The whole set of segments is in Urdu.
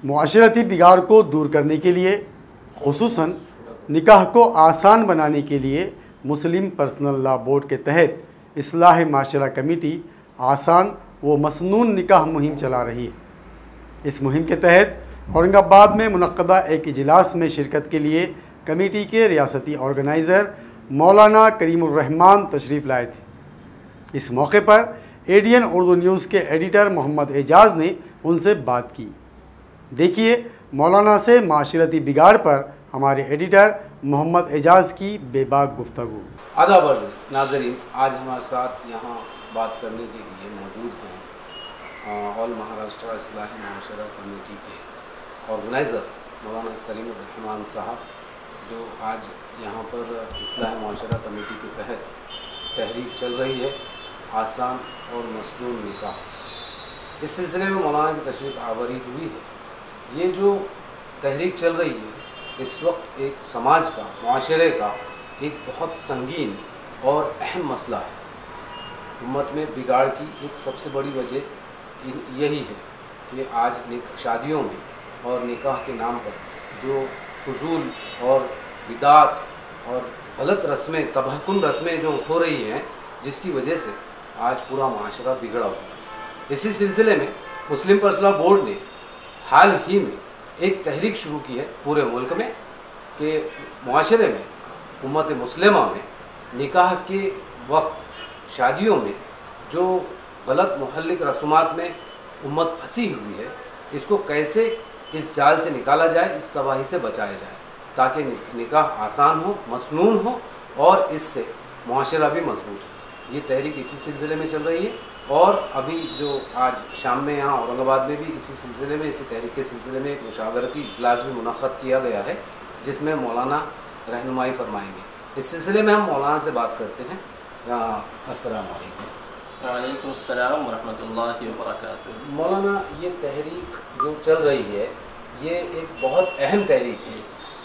معاشرتی بگاڑ کو دور کرنے کے لیے خصوصاً نکاح کو آسان بنانے کے لیے مسلم پرسنل لا بورڈ کے تحت اصلاح معاشرہ کمیٹی آسان و مسنون نکاح مہم چلا رہی ہے۔ اس مہم کے تحت اورنگ آباد میں منعقدہ ایک اجلاس میں شرکت کے لیے کمیٹی کے ریاستی آرگنائزر مولانا کریم الرحمان تشریف لائے تھے۔ اس موقع پر ADN اردو نیوز کے ایڈیٹر محمد اعجاز نے ان سے بات کی۔ دیکھیے مولانا سے معاشرتی بگاڑ پر ہمارے ایڈیٹر محمد اعجاز کی بے باک گفتگو۔ آداب ناظرین، آج ہمارے ساتھ یہاں بات کرنے کے لیے موجود ہیں آل مہاراشٹرا اصلاحی معاشرہ کمیٹی کے آرگنائزر مولانا کریم الرحمان صاحب، جو آج یہاں پر اصلاح معاشرہ کمیٹی کے تحت تحریک چل رہی ہے آسان اور مسنون نکاح۔ اس سلسلے میں مولانا کی تشریف آوری ہوئی ہے۔ یہ جو تحریک چل رہی ہے اس وقت ایک سماج کا، معاشرے کا ایک بہت سنگین اور اہم مسئلہ ہے۔ امت میں بگاڑ کی ایک سب سے بڑی وجہ یہی ہے کہ آج شادیوں میں اور نکاح کے نام پر جو فضول اور بدعت اور غلط رسمیں، تباہ کن رسمیں جو ہو رہی ہیں، جس کی وجہ سے آج پورا معاشرہ بگڑا ہوا ہے۔ اسی سلسلے میں مسلم پرسنل بورڈ نے حال ہی میں ایک تحریک شروع کی ہے پورے ملک میں کہ معاشرے میں، امت مسلمہ میں نکاح کے وقت شادیوں میں جو غلط محلک رسومات میں امت پھنسی ہوئی ہے، اس کو کیسے اس جال سے نکالا جائے، اس تباہی سے بچایا جائے، تاکہ نکاح آسان ہو، مسنون ہو اور اس سے معاشرہ بھی مضبوط ہو۔ یہ تحریک اسی سلسلے میں چل رہی ہے، اور ابھی جو آج شام میں یہاں اورنگ آباد میں بھی اسی سلسلے میں، اسی تحریک کے سلسلے میں ایک مشاورتی اجلاس بھی منعقد کیا گیا ہے، جس میں مولانا رہنمائی فرمائیں گے۔ اس سلسلے میں ہم مولانا سے بات کرتے ہیں۔ السلام علیکم۔ وعلیکم السلام ورحمۃ اللہ وبرکاتہ۔ مولانا، یہ تحریک جو چل رہی ہے یہ ایک بہت اہم تحریک ہے،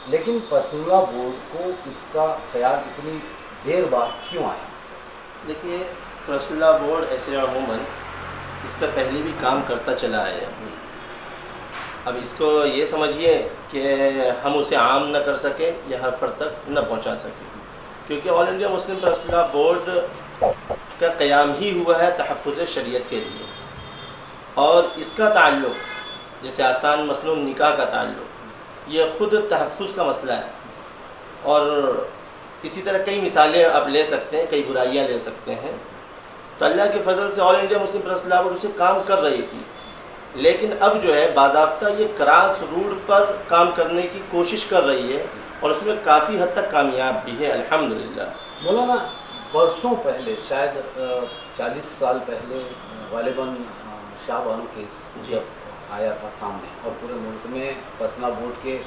لیکن پرسنل لا بورڈ کو اس کا خیال اتنی دیر بعد کیوں آیا؟ دیکھیے، پرسنل لا بورڈ ایسے عموماً اس پہ پہلے بھی کام کرتا چلا ہے۔ اب اس کو یہ سمجھیے کہ ہم اسے عام نہ کر سکیں یا ہر فرد تک نہ پہنچا سکیں، کیونکہ آل انڈیا مسلم پرسنل لا بورڈ کا قیام ہی ہوا ہے تحفظ شریعت کے لیے، اور اس کا تعلق جیسے آسان مسنون نکاح کا تعلق یہ خود تحفظ کا مسئلہ ہے، اور اسی طرح کئی مثالیں آپ لے سکتے ہیں، کئی برائیاں لے سکتے ہیں۔ تو اللہ کے فضل سے آل انڈیا مسلم پرسنل لا بورڈ اسے کام کر رہی تھی، لیکن اب جو ہے باضابطہ یہ کراس روٹ پر کام کرنے کی کوشش کر رہی ہے، اور اس میں کافی حد تک کامیاب بھی ہے الحمدللہ۔ مولانا، برسوں پہلے، شاید 40 سال پہلے غالباً شاہ بانو کیس جب آیا تھا سامنے، اور پورے ملک میں پرسنل لا بورڈ کے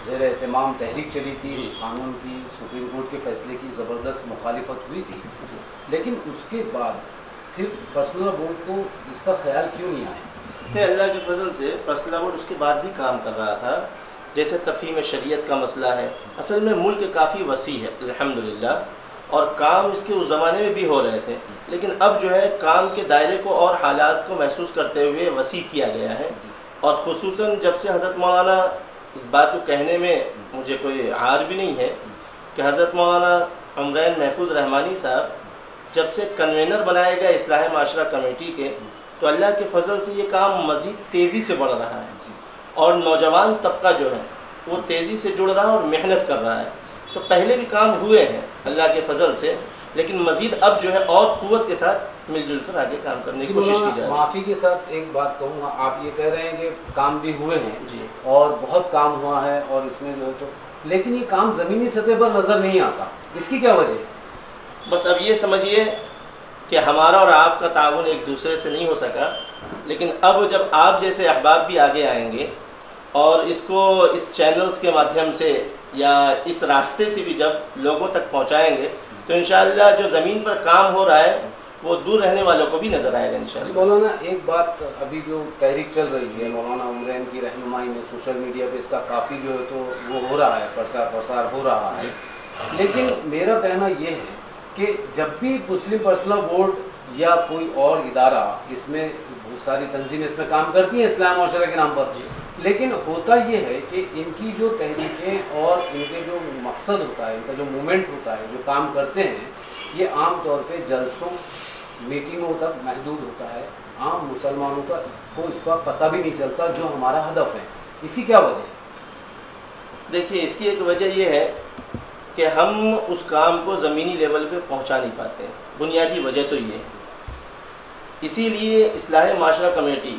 زیر اہتمام تحریک چلی تھی، اس قانون کی، سپریم کورٹ کے فیصلے کی زبردست مخالفت ہوئی تھی، لیکن اس کے بعد پھر پرسنل لا بورڈ کو اس کا خیال کیوں نہیں آیا؟ اللہ کے فضل سے پرسنل لا بورڈ اس کے بعد بھی کام کر رہا تھا، جیسے تفہیم شریعت کا مسئلہ ہے۔ اصل میں ملک کافی وسیع ہے الحمدللہ، اور کام اس کے اس زمانے میں بھی ہو رہے تھے، لیکن اب جو ہے کام کے دائرے کو اور حالات کو محسوس کرتے ہوئے وسیع کیا گیا ہے، اور خصوصاً جب سے حضرت مولانا، اس بات کو کہنے میں مجھے کوئی عار بھی نہیں ہے کہ حضرت مولانا عمرین محفوظ رحمانی صاحب جب سے کنوینر بنائے گئے اصلاح معاشرہ کمیٹی کے، تو اللہ کے فضل سے یہ کام مزید تیزی سے بڑھ رہا ہے، اور نوجوان طبقہ جو ہے وہ تیزی سے جڑ رہا ہے اور محنت کر رہا ہے۔ تو پہلے بھی کام ہوئے ہیں اللہ کے فضل سے، لیکن مزید اب جو ہے اور قوت کے ساتھ مل جل کر آگے کام کرنے کی کوشش کی جائے۔ معافی کے ساتھ ایک بات کہوں گا، آپ یہ کہہ رہے ہیں کہ کام بھی ہوئے ہیں جی، اور بہت کام ہوا ہے، اور اس میں جو ہے تو، لیکن یہ کام زمینی سطح پر نظر نہیں آتا، اس کی کیا وجہ ہے؟ بس اب یہ سمجھیے کہ ہمارا اور آپ کا تعاون ایک دوسرے سے نہیں ہو سکا، لیکن اب جب آپ جیسے احباب بھی آگے آئیں گے اور اس کو اس چینلز کے مادھیم سے یا اس راستے سے بھی جب لوگوں تک پہنچائیں گے، تو انشاءاللہ جو زمین پر کام ہو رہا ہے وہ دور رہنے والوں کو بھی نظر آئے گا انشاءاللہ۔ مولانا، ایک بات، ابھی جو تحریک چل رہی ہے مولانا عمرین کی رہنمائی میں، سوشل میڈیا پہ اس کا کافی جو ہے تو وہ ہو رہا ہے، پرسار ہو رہا ہے، لیکن میرا کہنا یہ ہے کہ جب بھی مسلم پرسنل لا بورڈ یا کوئی اور ادارہ، اس میں بہت ساری تنظیمیں اس میں کام کرتی ہیں اسلام معاشرہ کے نام پر، لیکن ہوتا یہ ہے کہ ان کی جو تحریکیں اور ان کے جو مقصد ہوتا ہے، ان کا جو مومنٹ ہوتا ہے، جو کام کرتے ہیں، یہ عام طور پہ جلسوں میٹنگوں تک محدود ہوتا ہے. عام مسلمانوں کا اس کا پتہ بھی نہیں چلتا جو ہمارا ہدف ہے. اس کی کیا وجہ ہے؟ دیکھیے، اس کی ایک وجہ یہ ہے کہ ہم اس کام کو زمینی لیول پہ پہنچا نہیں پاتے ہیں. بنیادی وجہ تو یہ ہے. اسی لیے اصلاح معاشرہ کمیٹی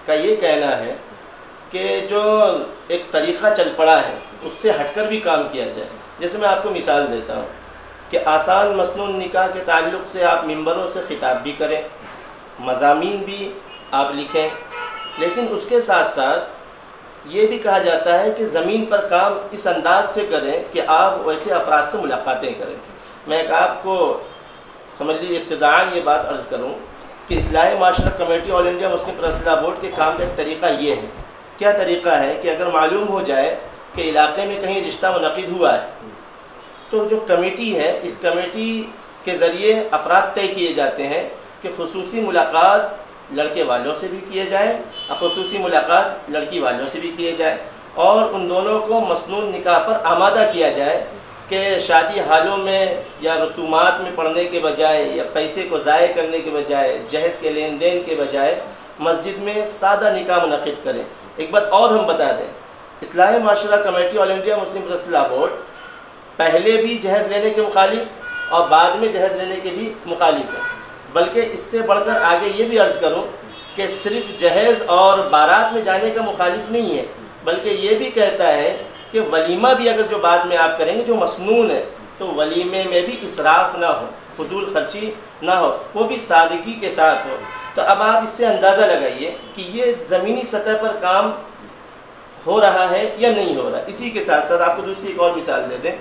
کا یہ کہنا ہے کہ جو ایک طریقہ چل پڑا ہے اس سے ہٹ کر بھی کام کیا جائے. جیسے میں آپ کو مثال دیتا ہوں کہ آسان مسنون نکاح کے تعلق سے آپ ممبروں سے خطاب بھی کریں، مضامین بھی آپ لکھیں، لیکن اس کے ساتھ ساتھ یہ بھی کہا جاتا ہے کہ زمین پر کام اس انداز سے کریں کہ آپ ویسے افراد سے ملاقاتیں کریں. میں ایک آپ کو سمجھ لیجیے ابتداءً یہ بات عرض کروں کہ اصلاح معاشرہ کمیٹی آل انڈیا مسلم پرسنل لا بورڈ کے کام کا ایک طریقہ یہ ہے. کیا طریقہ ہے کہ اگر معلوم ہو جائے کہ علاقے میں کہیں رشتہ منعقد ہوا ہے تو جو کمیٹی ہے اس کمیٹی کے ذریعے افراد طے کیے جاتے ہیں کہ خصوصی ملاقات لڑکے والوں سے بھی کیے جائیں اور خصوصی ملاقات لڑکی والوں سے بھی کیے جائے، اور ان دونوں کو مسنون نکاح پر آمادہ کیا جائے کہ شادی حالوں میں یا رسومات میں پڑھنے کے بجائے یا پیسے کو ضائع کرنے کے بجائے، جہیز کے لین دین کے بجائے مسجد میں سادہ نکاح منعقد کریں. ایک بات اور ہم بتا دیں، اصلاح معاشرہ کمیٹی آل انڈیا مسلم پرسنل لا بورڈ پہلے بھی جہیز لینے کے مخالف اور بعد میں جہیز لینے کے بھی مخالف ہے. بلکہ اس سے بڑھ کر آگے یہ بھی عرض کروں کہ صرف جہیز اور بارات میں جانے کا مخالف نہیں ہے، بلکہ یہ بھی کہتا ہے کہ ولیمہ بھی اگر جو بعد میں آپ کریں گے جو مسنون ہے تو ولیمے میں بھی اسراف نہ ہو، فضول خرچی نہ ہو، وہ بھی سادگی کے ساتھ ہو. تو اب آپ اس سے اندازہ لگائیے کہ یہ زمینی سطح پر کام ہو رہا ہے یا نہیں ہو رہا. اسی کے ساتھ ساتھ آپ کو دوسری ایک اور مثال دے دیں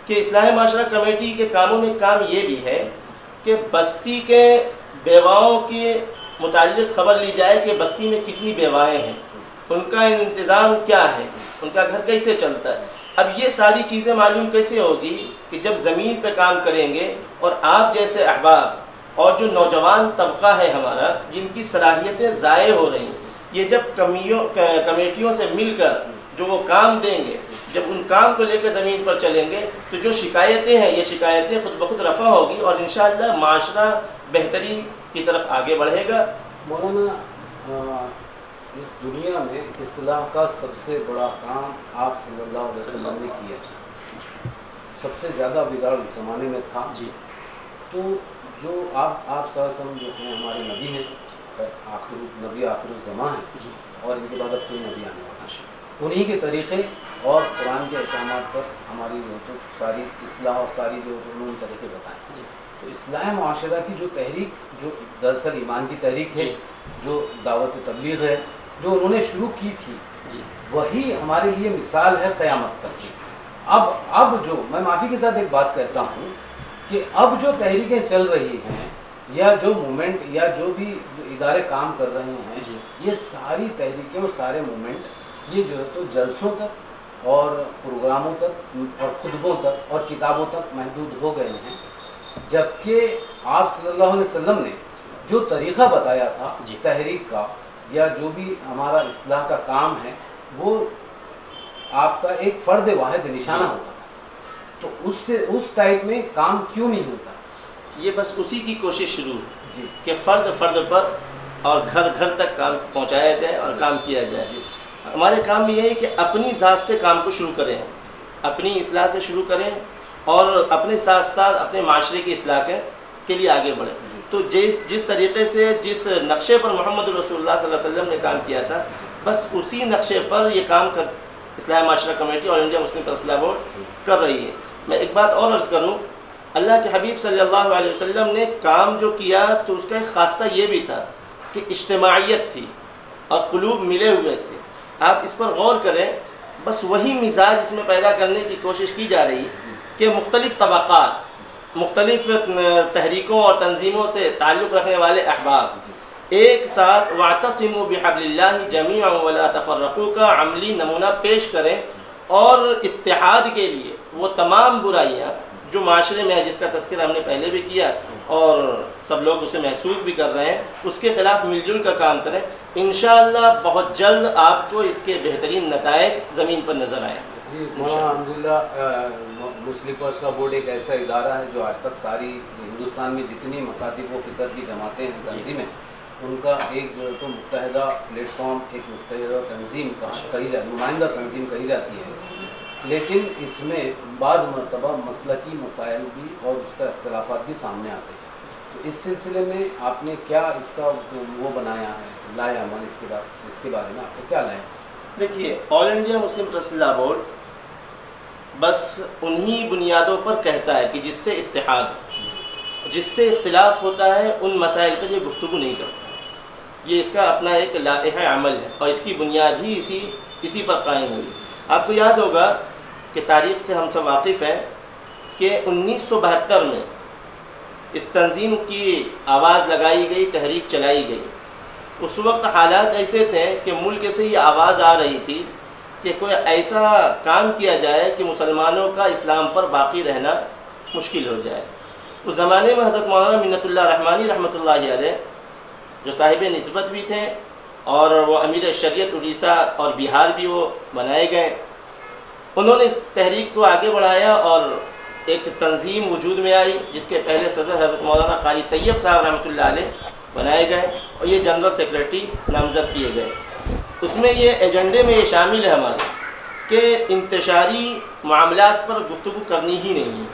کہ اصلاح معاشرہ کمیٹی کے کاموں میں کام یہ بھی ہے کہ بستی کے بیواؤں کے متعلق خبر لی جائے کہ بستی میں کتنی بیوائیں ہیں، ان کا انتظام کیا ہے، ان کا گھر کیسے چلتا ہے. اب یہ ساری چیزیں معلوم کیسے ہوگی کہ جب زمین پہ کام کریں گے اور آپ جیسے احباب اور جو نوجوان طبقہ ہے ہمارا جن کی صلاحیتیں ضائع ہو رہی ہیں، یہ جب کمیٹیوں سے مل کر جو وہ کام دیں گے، جب ان کام کو لے کر زمین پر چلیں گے تو جو شکایتیں ہیں یہ شکایتیں خود بخود رفع ہوگی اور انشاءاللہ معاشرہ بہتری کی طرف آگے بڑھے گا. مولانا، اس دنیا میں اصلاح کا سب سے بڑا کام آپ صلی اللہ علیہ وسلم نے کیا، سب سے زیادہ بگاڑ اس زمانے میں تھا. جی. تو جو آپ صلی اللہ علیہ وسلم جو ہیں ہمارے نبی ہیں، نبی آخر الزمان ہیں، جی، اور ان کے بعد اب کوئی نبی آنے والا ہے. انہی کے طریقے اور قرآن کے احکامات پر ہماری جو تو ساری اصلاح اور ساری جو انہوں نے طریقے بتائے. جی. تو اصلاح معاشرہ کی جو تحریک، جو دراصل ایمان کی تحریک ہے، جو دعوت تبلیغ ہے، جو انہوں نے شروع کی تھی، وہی ہمارے لیے مثال ہے قیامت تک کی. اب جو میں معافی کے ساتھ ایک بات کہتا ہوں کہ اب جو تحریکیں چل رہی ہیں یا جو مومنٹ یا جو بھی ادارے کام کر رہے ہیں، یہ ساری تحریکیں اور سارے مومنٹ یہ جو ہے تو جلسوں تک اور پروگراموں تک اور خطبوں تک اور کتابوں تک محدود ہو گئے ہیں، جبکہ آپ صلی اللہ علیہ وسلم نے جو طریقہ بتایا تھا تحریک کا یا جو بھی ہمارا اصلاح کا کام ہے وہ آپ کا ایک فرد واحد نشانہ ہوتا ہے. تو اس ٹائپ میں کام کیوں نہیں ہوتا؟ یہ بس اسی کی کوشش شروع ہے کہ فرد پر اور گھر گھر تک کام پہنچایا جائے اور کام کیا جائے. ہمارے کام میں یہ ہے کہ اپنی ذات سے کام کو شروع کریں، اپنی اصلاح سے شروع کریں اور اپنے ساتھ ساتھ اپنے معاشرے کی اصلاح کے لیے آگے بڑھیں. تو جس طریقے سے جس نقشے پر محمد رسول اللہ صلی اللہ علیہ وسلم نے کام کیا تھا، بس اسی نقشے پر یہ کام اصلاح معاشرہ کمیٹی اور انڈیا مسلم پرسنل لا بورڈ کر رہی ہے. میں ایک بات اور عرض کروں، اللہ کے حبیب صلی اللہ علیہ وسلم نے کام جو کیا تو اس کا ایک خاصہ یہ بھی تھا کہ اجتماعیت تھی اور قلوب ملے ہوئے تھے. آپ اس پر غور کریں، بس وہی مزاج اس میں پیدا کرنے کی کوشش کی جا رہی کہ مختلف طبقات، مختلف تحریکوں اور تنظیموں سے تعلق رکھنے والے احباب ایک ساتھ واعتصموا بحبل اللہ جمیعا ولا تفرقوا کا عملی نمونہ پیش کریں اور اتحاد کے لیے وہ تمام برائیاں جو معاشرے میں ہے، جس کا تذکرہ ہم نے پہلے بھی کیا اور سب لوگ اسے محسوس بھی کر رہے ہیں، اس کے خلاف مل جل کر کام کریں، انشاءاللہ بہت جلد آپ کو اس کے بہترین نتائج زمین پر نظر آئیں۔ جی مولانا الحمدللہ مسلم پرسنل بورڈ ایک ایسا ادارہ ہے جو آج تک ساری ہندوستان میں جتنی مکاتب و فکر کی جماعتیں ہیں، تنظیمیں، ان کا ایک جو تو متحدہ پلیٹ فارم، ایک متحدہ تنظیم کہی جاتی، نمائندہ تنظیم کہی جاتی ہے، لیکن اس میں بعض مرتبہ مسلکی مسائل بھی اور اس کا اختلافات بھی سامنے آتے ہیں۔ تو اس سلسلے میں آپ نے کیا اس کا وہ بنایا ہے، لایا عمل، اس کے بارے میں آپ کو کیا لایا؟ دیکھیے، آل انڈیا مسلم پرسنل لا بورڈ بس انہی بنیادوں پر کہتا ہے کہ جس سے اتحاد، جس سے اختلاف ہوتا ہے، ان مسائل پر یہ گفتگو نہیں کرتا۔ یہ اس کا اپنا ایک لائحہ عمل ہے اور اس کی بنیاد ہی اسی پر قائم ہوئی۔ آپ کو یاد ہوگا کہ تاریخ سے ہم سب واقف ہیں کہ 1972 میں اس تنظیم کی آواز لگائی گئی، تحریک چلائی گئی۔ اس وقت حالات ایسے تھے کہ ملک سے یہ آواز آ رہی تھی کہ کوئی ایسا کام کیا جائے کہ مسلمانوں کا اسلام پر باقی رہنا مشکل ہو جائے۔ اس زمانے میں حضرت مولانا منت اللہ رحمانی رحمۃ اللہ علیہ، جو صاحب نسبت بھی تھے اور وہ امیر شریعت اڑیسہ اور بہار بھی وہ بنائے گئے، انہوں نے اس تحریک کو آگے بڑھایا اور ایک تنظیم وجود میں آئی جس کے پہلے صدر حضرت مولانا قاری طیب صاحب رحمۃ اللہ علیہ بنائے گئے اور یہ جنرل سیکریٹری نامزد کیے گئے۔ اس میں یہ ایجنڈے میں یہ شامل ہے ہمارے کہ انتشاری معاملات پر گفتگو کرنی ہی نہیں ہے،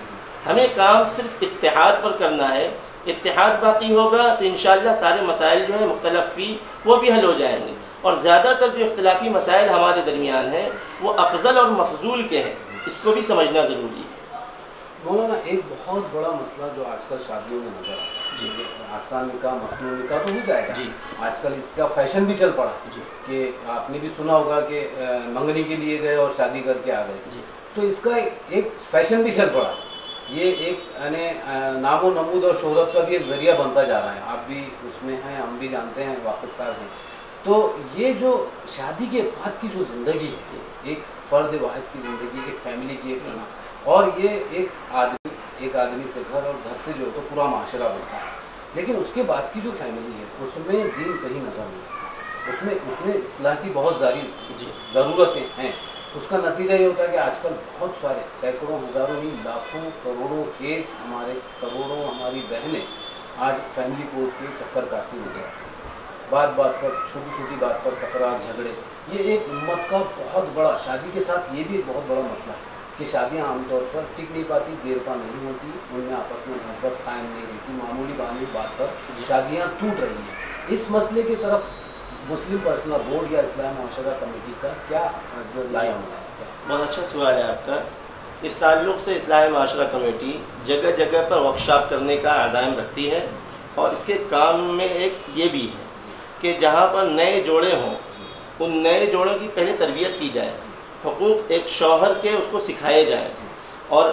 ہمیں کام صرف اتحاد پر کرنا ہے۔ اتحاد باقی ہوگا تو انشاءاللہ سارے مسائل جو ہیں مختلف فی وہ بھی حل ہو جائیں گے، اور زیادہ تر جو اختلافی مسائل ہمارے درمیان ہیں وہ افضل اور مفضول کے ہیں، اس کو بھی سمجھنا ضروری ہے۔ مولانا ایک بہت بڑا مسئلہ جو آج کل شادیوں میں نظر آتا ہے، جی، آسان نکاح مصنوع نکاح تو ہو جائے گا، جی، آج کل اس کا فیشن بھی چل پڑا، جی، کہ آپ نے بھی سنا ہوگا کہ منگنی کے لیے گئے اور شادی کر کے آ گئے، جی، تو اس کا ایک فیشن بھی چل پڑا، یہ ایک یعنی نام و نمود اور شہرت کا بھی ایک ذریعہ بنتا جا رہا ہے، آپ بھی اس میں ہیں، ہم بھی جانتے ہیں، واقف کار ہیں۔ تو یہ جو شادی کے بعد کی جو زندگی ہے، ایک فرد واحد کی زندگی، ایک فیملی کی ایک بنا، اور یہ ایک آدمی سے گھر اور گھر سے جو ہے تو پورا معاشرہ بنتا ہے، لیکن اس کے بعد کی جو فیملی ہے اس میں دین کہیں نظر نہیں آتا، اس میں اصلاح کی بہت ضرورتیں ہیں۔ اس کا نتیجہ یہ ہوتا ہے کہ آج کل بہت سارے سینکڑوں، ہزاروں نہیں، لاکھوں، کروڑوں کیس ہماری بہنیں آج فیملی کورٹ کے چکر کاٹتی نظر آتی ہیں، بات پر، چھوٹی بات پر تکرار، جھگڑے۔ یہ ایک امت کا بہت بڑا، شادی کے ساتھ یہ بھی ایک بہت بڑا مسئلہ ہے کہ شادیاں عام طور پر ٹک نہیں پاتی، دیر پا نہیں ہوتی، ان میں آپس میں محبت قائم نہیں رہتی، معمولی بات پر شادیاں ٹوٹ رہی ہیں۔ اس مسئلے کی طرف مسلم پرسنل بورڈ یا اصلاح معاشرہ کمیٹی کا کیا جو لایا ہوا ہے؟ بہت اچھا سوال ہے آپ کا۔ اس تعلق سے اصلاح معاشرہ کمیٹی جگہ جگہ پر ورکشاپ کرنے کا عزائم رکھتی ہے، اور اس کے کام میں ایک یہ بھی ہے کہ جہاں پر نئے جوڑے ہوں، ان نئے جوڑوں کی پہلے تربیت کی جائے، حقوق ایک شوہر کے اس کو سکھائے جائیں اور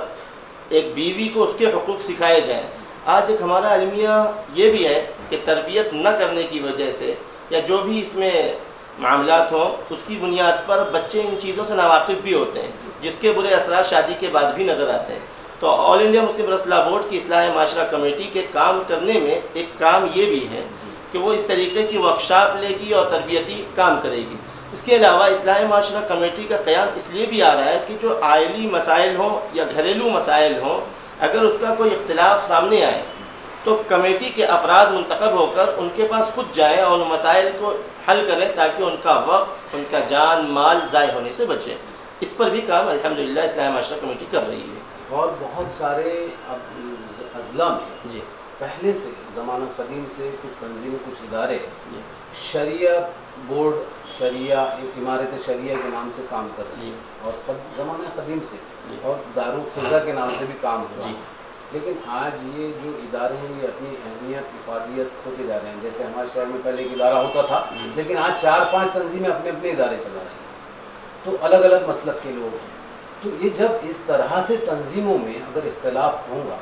ایک بیوی کو اس کے حقوق سکھائے جائیں۔ آج ایک ہمارا المیہ یہ بھی ہے کہ تربیت نہ کرنے کی وجہ سے یا جو بھی اس میں معاملات ہوں، اس کی بنیاد پر بچے ان چیزوں سے ناواقف بھی ہوتے ہیں، جس کے برے اثرات شادی کے بعد بھی نظر آتے ہیں۔ تو آل انڈیا مسلم پرسنل لا بورڈ کی اصلاح معاشرہ کمیٹی کے کام کرنے میں ایک کام یہ بھی ہے کہ وہ اس طریقے کی ورکشاپ لے گی اور تربیتی کام کرے گی۔ اس کے علاوہ اصلاح معاشرہ کمیٹی کا قیام اس لیے بھی آ رہا ہے کہ جو آئلی مسائل ہوں یا گھریلو مسائل ہوں، اگر اس کا کوئی اختلاف سامنے آئے تو کمیٹی کے افراد منتخب ہو کر ان کے پاس خود جائیں اور ان مسائل کو حل کریں تاکہ ان کا وقت، ان کا جان مال ضائع ہونے سے بچے۔ اس پر بھی کام الحمدللہ اصلاح معاشرہ کمیٹی کر رہی ہے، اور بہت سارے اضلاع میں جی پہلے سے زمانہ قدیم سے کچھ تنظیمیں، کچھ ادارے شریعہ بورڈ، شریعہ عمارت شریعہ کے نام سے کام کر رہے ہیں، اور زمانہ قدیم سے اور دارالفضا کے نام سے بھی کام ہو رہا ہے، لیکن آج یہ جو ادارے ہیں یہ اپنی اہمیت، افادیت کھوتے جا رہے ہیں۔ جیسے ہمارے شہر میں پہلے ایک ادارہ ہوتا تھا، لیکن آج 4-5 تنظیمیں اپنے ادارے چلا رہی ہیں، تو الگ الگ مسلک کے لوگ ہیں۔ تو یہ جب اس طرح سے تنظیموں میں اگر اختلاف ہوگا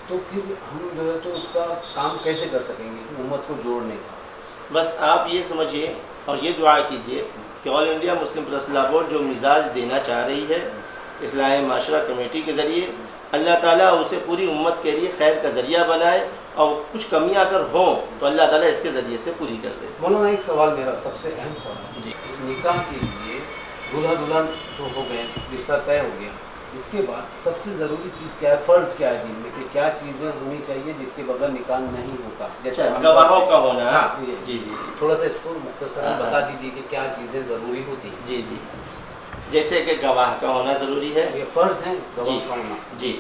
تو پھر ہم جو ہے تو اس کا کام کیسے کر سکیں گے امت کو جوڑنے کا؟ بس آپ یہ سمجھیے اور یہ دعا کیجیے کہ آل انڈیا مسلم پرسنل لا بورڈ جو مزاج دینا چاہ رہی ہے اصلاح معاشرہ کمیٹی کے ذریعے اللہ تعالیٰ اسے پوری امت کے لیے خیر کا ذریعہ بنائے، اور کچھ کمیاں اگر ہوں تو اللہ تعالیٰ اس کے ذریعے سے پوری کر دے۔ مولانا ایک سوال میرا سب سے اہم سوال، جی نکاح کے لیے دولہا دلہن تو ہو گئے، رشتہ طے ہو گیا، اس کے بعد سب سے ضروری چیز کیا ہے، فرض کیا ہے دین میں، کہ کیا چیزیں ہونی چاہیے جس کے بغیر نکاح نہیں ہوتا؟ جیسے گواہوں کا ہونا۔ ہاں جی جی تھوڑا سا اس کو مختصراً بتا دیجیے کہ کیا چیزیں ضروری ہوتی ہیں۔ جی جی جیسے کہ گواہ کا ہونا ضروری ہے، یہ فرض ہیں گواہ کا ہونا۔ جی،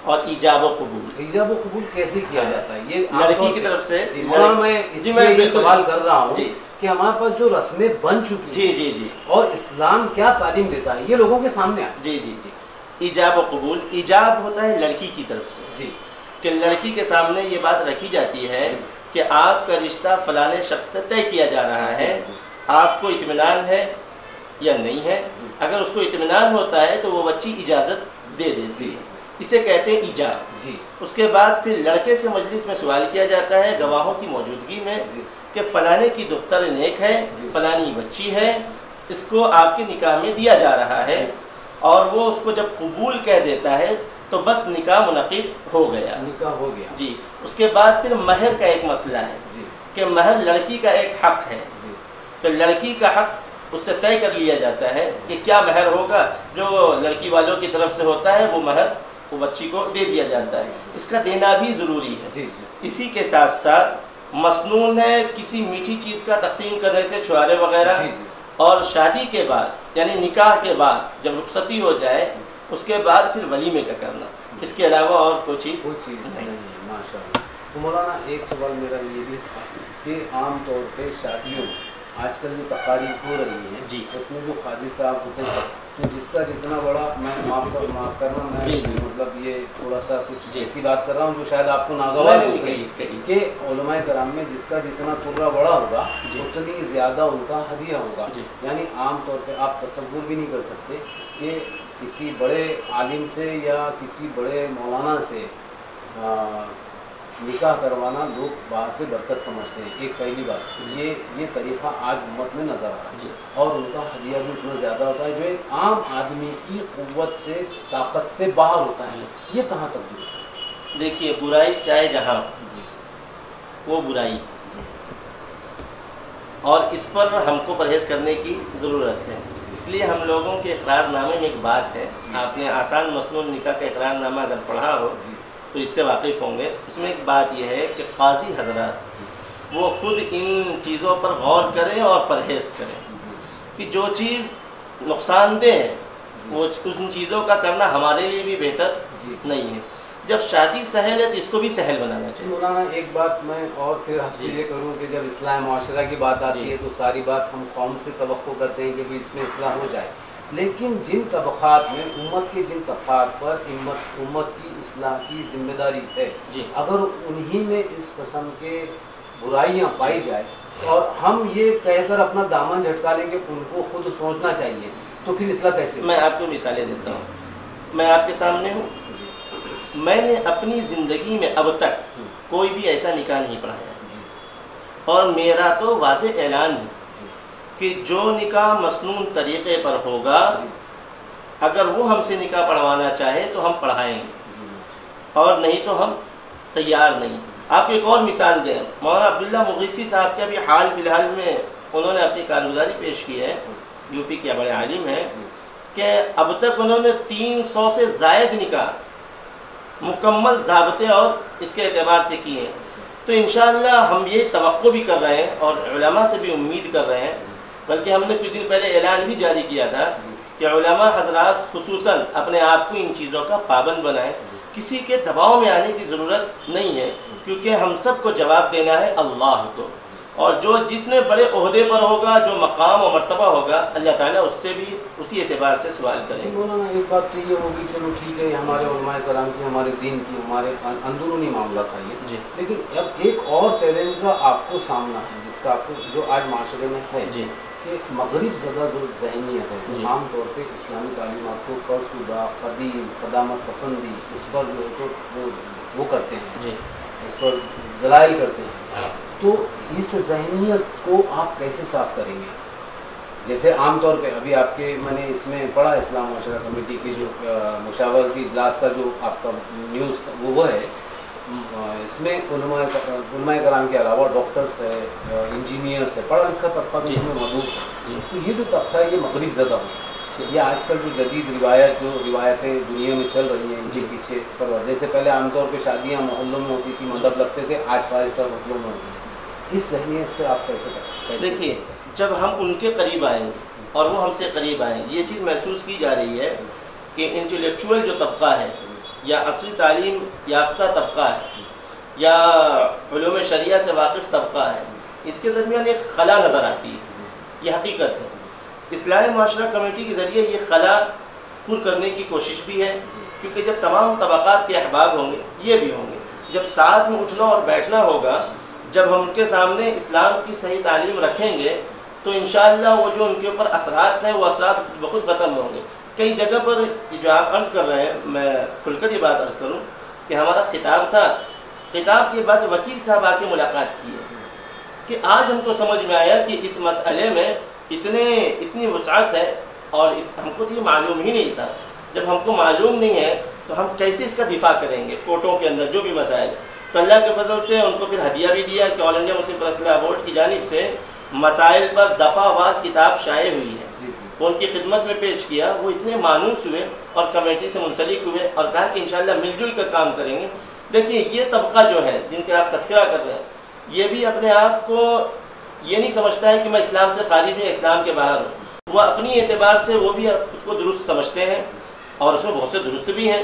اور ایجاب و قبول۔ ایجاب و قبول کیسے کیا جاتا ہے؟ یہ لڑکی کی طرف سے۔ مولانا میں اس میں یہ سوال کر رہا ہوں جی کہ ہمارے پاس جو رسمیں بن چکی جی جی جی اور اسلام کیا تعلیم دیتا ہے، یہ لوگوں کے سامنے آئے۔ جی جی جی ایجاب و قبول۔ ایجاب ہوتا ہے لڑکی کی طرف سے، جی، کہ لڑکی کے سامنے یہ بات رکھی جاتی ہے کہ آپ کا رشتہ فلانے شخص سے طے کیا جا رہا ہے، آپ کو اطمینان ہے یا نہیں ہے؟ اگر اس کو اطمینان ہوتا ہے تو وہ بچی اجازت دے دیتی ہے، اسے کہتے ہیں ایجاب۔ جی، اس کے بعد پھر لڑکے سے مجلس میں سوال کیا جاتا ہے گواہوں کی موجودگی میں جی، کہ فلانے کی دختر نیک ہے، جی، فلانی بچی ہے، اس کو آپ کے نکاح میں دیا جا رہا ہے، اور وہ اس کو جب قبول کہہ دیتا ہے تو بس نکاح منعقد ہو گیا۔ نکاح ہو گیا۔ جی، اس کے بعد پھر مہر کا ایک مسئلہ ہے جی، کہ مہر لڑکی کا ایک حق ہے، جی، تو لڑکی کا حق اس سے طے کر لیا جاتا ہے کہ کیا مہر ہوگا، جو لڑکی والوں کی طرف سے ہوتا ہے وہ مہر وہ بچی کو دے دیا جاتا ہے، اس کا دینا بھی ضروری ہے۔ جی، اسی کے ساتھ ساتھ مسنون ہے کسی میٹھی چیز کا تقسیم کرنے سے، چھوارے وغیرہ، جی، اور شادی کے بعد یعنی نکاح کے بعد جب رخصتی ہو جائے اس کے بعد پھر ولیمے کا کرنا، اس کے علاوہ اور کوئی چیز نہیں ہے۔ ماشاء اللہ۔ تو مولانا ایک سوال میرا یہ بھی تھا کہ عام طور پہ شادیوں آج کل جو تقاریب ہو رہی ہیں، جی، اس میں جو قاضی صاحب ہوتے ہیں تو جس کا جتنا بڑا، میں معاف کرنا، میں جی، مطلب یہ تھوڑا سا کچھ جی، ایسی بات کر رہا ہوں جو شاید آپ کو ناگوار ہو نہیں، سکے، کہ علماء کرام میں جس کا جتنا ترہ بڑا ہوگا جی، اتنی زیادہ ان کا ہدیہ ہوگا۔ جی، یعنی عام طور پہ آپ تصور بھی نہیں کر سکتے کہ کسی بڑے عالم سے یا کسی بڑے مولانا سے نکاح کروانا لوگ باہر سے برکت سمجھتے ہیں۔ ایک پہلی بات یہ طریقہ آج امت میں نظر آ رہا ہے، جی، اور ان کا ہدیہ بھی اتنا زیادہ ہوتا ہے جو ایک عام آدمی کی قوت سے، طاقت سے باہر ہوتا ہے۔ یہ کہاں تک درست ہے؟ دیکھیے برائی چاہے جہاں جی، وہ برائی، جی، اور اس پر ہم کو پرہیز کرنے کی ضرورت ہے۔ اس لیے ہم لوگوں کے اقرار نامے میں ایک بات ہے، آپ نے آسان مسنون نکاح کا اقرار نامہ اگر پڑھا ہو جی، تو اس سے واقف ہوں گے۔ اس میں ایک بات یہ ہے کہ قاضی حضرات وہ خود ان چیزوں پر غور کریں اور پرہیز کریں کہ جو چیز نقصان دہ ہے وہ ان چیزوں کا کرنا ہمارے لیے بھی بہتر جی۔ نہیں ہے۔ جب شادی سہل ہے تو اس کو بھی سہل بنانا چاہیے۔ مولانا ایک بات میں اور پھر آپ سے جی، یہ کروں کہ جب اصلاح معاشرہ کی بات آتی جی، ہے تو ساری بات ہم قوم سے توقع کرتے ہیں کہ بھی اس میں اصلاح ہو جائے، لیکن جن طبقات میں امت کے جن طبقات پر امت کی اصلاح کی ذمہ داری ہے، جی، اگر انہی میں اس قسم کے برائیاں پائی جائے اور ہم یہ کہہ کر اپنا دامن جھٹکا لیں کہ ان کو خود سوچنا چاہیے، تو پھر اصلاح کیسے ہوگی؟ میں آپ کو مثالیں دیتا ہوں۔ میں آپ کے سامنے ہوں، جی، میں نے اپنی زندگی میں اب تک کوئی بھی ایسا نکاح نہیں پڑھایا، جی، اور میرا تو واضح اعلان ہے جی، کہ جو نکاح مسنون طریقے پر ہوگا اگر وہ ہم سے نکاح پڑھوانا چاہے تو ہم پڑھائیں گے، جی، اور نہیں تو ہم تیار نہیں۔ آپ کو ایک اور مثال دیں، مولانا عبداللہ مغیثی صاحب کے ابھی حال فی الحال میں انہوں نے اپنی کارگزاری پیش کی ہے، یو پی کے بڑے عالم ہیں، کہ اب تک انہوں نے 300 سے زائد نکاح مکمل ضابطے اور اس کے اعتبار سے کیے ہیں۔ تو انشاءاللہ ہم یہ توقع بھی کر رہے ہیں اور علماء سے بھی امید کر رہے ہیں، بلکہ ہم نے کچھ دن پہلے اعلان بھی جاری کیا تھا کہ علماء حضرات خصوصاً اپنے آپ کو ان چیزوں کا پابند بنائیں، کسی کے دباؤ میں آنے کی ضرورت نہیں ہے، کیونکہ ہم سب کو جواب دینا ہے اللہ کو، اور جو جتنے بڑے عہدے پر ہوگا، جو مقام و مرتبہ ہوگا، اللہ تعالیٰ اس سے بھی اسی اعتبار سے سوال کریں گے۔ مولانا ایک بات تو یہ ہوگی، چلو ٹھیک ہے، ہمارے علماء کرام کی، ہمارے دین کی، ہمارے اندرونی معاملہ تھا یہ، جی، لیکن اب ایک اور چیلنج کا آپ کو سامنا ہے جس کا آپ کو، جو آج معاشرے میں ہے، جی، کہ مغرب زدہ جو ذہنیت ہے، جی، جو عام طور پہ اسلامی تعلیمات کو فرسودہ، قدیم، قدامت پسندی، اس پر جو ہے تو وہ کرتے ہیں، جی، اس پر دلائل کرتے ہیں، تو اس ذہنیت کو آپ کیسے صاف کریں گے؟ جیسے عام طور پہ ابھی آپ کے میں نے اس میں پڑھا اسلام معاشرہ کمیٹی کی جو مشاورتی اجلاس کا جو آپ کا نیوز وہ ہے، اس میں علماء کرام کے علاوہ ڈاکٹرس ہے، انجینئرس ہے، پڑھا لکھا طبقہ بھی اس میں موجود ہے. تو یہ جو طبقہ ہے یہ مغرب زدہ ہو، یہ آج کل جو جدید روایتیں دنیا میں چل رہی ہیں ان کے پیچھے پرور. جیسے پہلے عام طور پہ شادیاں محلوں میں ہوتی تھی، مندب لگتے تھے، آج 5 اسٹار ہوٹلوں میں ہوتی ہیں. اس ذہنیت سے آپ کیسے دیکھیے، جب ہم ان کے قریب آئیں گے اور وہ ہم سے قریب آئیں، یہ چیز محسوس کی جا رہی ہے کہ انٹلیکچوئل جو طبقہ ہے یا عصری تعلیم یافتہ طبقہ ہے یا علوم شریعہ سے واقف طبقہ ہے، اس کے درمیان ایک خلا نظر آتی ہے. یہ حقیقت ہے. اصلاح معاشرہ کمیٹی کے ذریعے یہ خلا پر کرنے کی کوشش بھی ہے، کیونکہ جب تمام طبقات کے احباب ہوں گے، یہ بھی ہوں گے، جب ساتھ میں اٹھنا اور بیٹھنا ہوگا، جب ہم ان کے سامنے اسلام کی صحیح تعلیم رکھیں گے تو انشاءاللہ وہ جو ان کے اوپر اثرات ہیں وہ اثرات بخود ختم ہوں گے. کئی جگہ پر جو آپ عرض کر رہے ہیں، میں کھل کر یہ بات عرض کروں کہ ہمارا خطاب تھا، خطاب کے بعد وکیل صاحب آ کے ملاقات کی ہے کہ آج ہم کو سمجھ میں آیا کہ اس مسئلے میں اتنی وسعت ہے اور ہم کو تو یہ معلوم ہی نہیں تھا. جب ہم کو معلوم نہیں ہے تو ہم کیسے اس کا دفاع کریں گے کورٹوں کے اندر جو بھی مسائل ہے. تو اللہ کے فضل سے ان کو پھر ہدیہ بھی دیا کہ آل انڈیا مسلم پریس لا بورڈ کی جانب سے مسائل پر دفعہ وار کتاب شائع ہوئی ہے، وہ ان کی خدمت میں پیش کیا. وہ اتنے مانوس ہوئے اور کمیٹی سے منسلک ہوئے اور کہا کہ انشاءاللہ مل جل کر کام کریں گے. دیکھیے، یہ طبقہ جو ہے جن کا آپ تذکرہ کر رہے ہیں، یہ بھی اپنے آپ کو یہ نہیں سمجھتا ہے کہ میں اسلام سے خارج ہوں یا اسلام کے باہر ہوں. وہ اپنی اعتبار سے وہ بھی خود کو درست سمجھتے ہیں اور اس میں بہت سے درست بھی ہیں،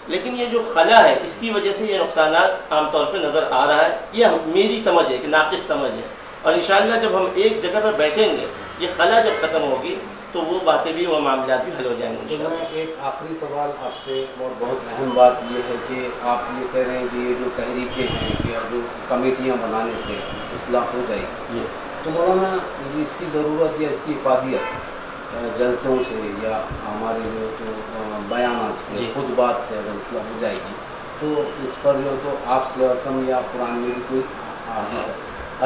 لیکن یہ جو خلا ہے اس کی وجہ سے یہ نقصانات عام طور پہ نظر آ رہا ہے. یہ میری سمجھ ہے کہ ناقص سمجھ ہے، اور انشاءاللہ جب ہم ایک جگہ پر بیٹھیں گے، یہ خلا جب ختم ہوگی تو وہ باتیں بھی، وہ معاملات بھی حل ہو جائیں گے. تو میں ایک آخری سوال آپ سے، اور بہت اہم بات یہ ہے کہ آپ یہ کہہ رہے ہیں کہ یہ جو تحریکیں ہیں یا جو کمیٹیاں بنانے سے اصلاح ہو جائے گی، تو مولانا یہ اس کی ضرورت یا اس کی افادیت جلسوں سے یا ہمارے جو تو بیانات سے، خطبات سے اگر اصلاح ہو جائے گی تو اس پر جو تو آپ صلی اللہ علیہ وسلم یا قرآن میں بھی کوئی حدیث ہے.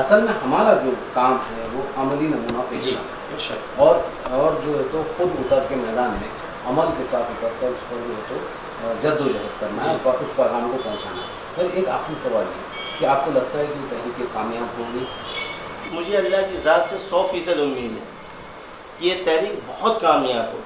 اصل میں ہمارا جو کام ہے وہ عملی نمونہ پیش کرنا اور جو ہے تو خود اتر کے میدان میں عمل کے ساتھ اتر کر اس پر جو ہے تو جد و جہد کرنا ہے اور اس پیغام کو پہنچانا ہے. پھر ایک آخری سوال یہ کہ آپ کو لگتا ہے کہ یہ تحریکیں کامیاب ہوگی؟ مجھے اللہ کی ذات سے 100% امید ہے کہ یہ تحریک بہت کامیاب ہو،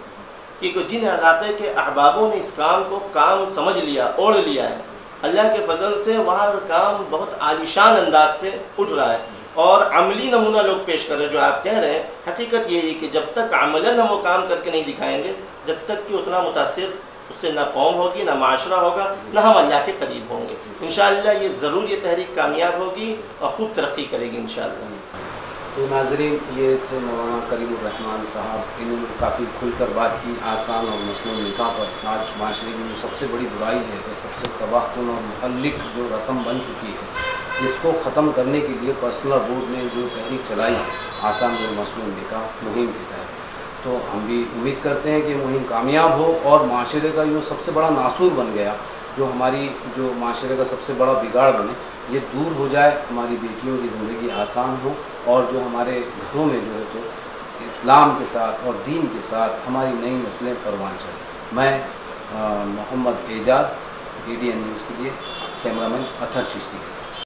کیونکہ جن علاقے کے احبابوں نے اس کام کو کام سمجھ لیا، اوڑھ لیا ہے، اللہ کے فضل سے وہاں کام بہت عالیشان انداز سے اٹھ رہا ہے اور عملی نمونہ لوگ پیش کر رہے ہیں. جو آپ کہہ رہے ہیں، حقیقت یہی کہ جب تک عملاً ہم وہ کام کر کے نہیں دکھائیں گے، جب تک کہ اتنا متاثر اس سے نہ قوم ہوگی، نہ معاشرہ ہوگا، نہ ہم اللہ کے قریب ہوں گے. انشاءاللہ یہ ضرور یہ تحریک کامیاب ہوگی اور خوب ترقی کرے گی انشاءاللہ. تو ناظرین، یہ تھے مولانا کریم الرحمان صاحب. انہوں نے کافی کھل کر بات کی آسان اور مسنون نکاح پر. آج معاشرے کی جو سب سے بڑی برائی ہے، جو سب سے تباہ کن اور مہلک جو رسم بن چکی ہے، اس کو ختم کرنے کے لیے پرسنل بورڈ نے جو تحریک چلائی ہے آسان اور مسنون نکاح مہم کے تحت، تو ہم بھی امید کرتے ہیں کہ مہم کامیاب ہو اور معاشرے کا جو سب سے بڑا ناسور بن گیا، جو ہماری جو معاشرے کا سب سے بڑا بگاڑ بنے، یہ دور ہو جائے، ہماری بیٹیوں کی زندگی آسان ہو اور جو ہمارے گھروں میں جو ہے تو اسلام کے ساتھ اور دین کے ساتھ ہماری نئی نسلیں پروان چڑھیں. میں محمد اعجاز، ADN نیوز کے لیے، کیمرہ مین اطہر چشتی کے ساتھ.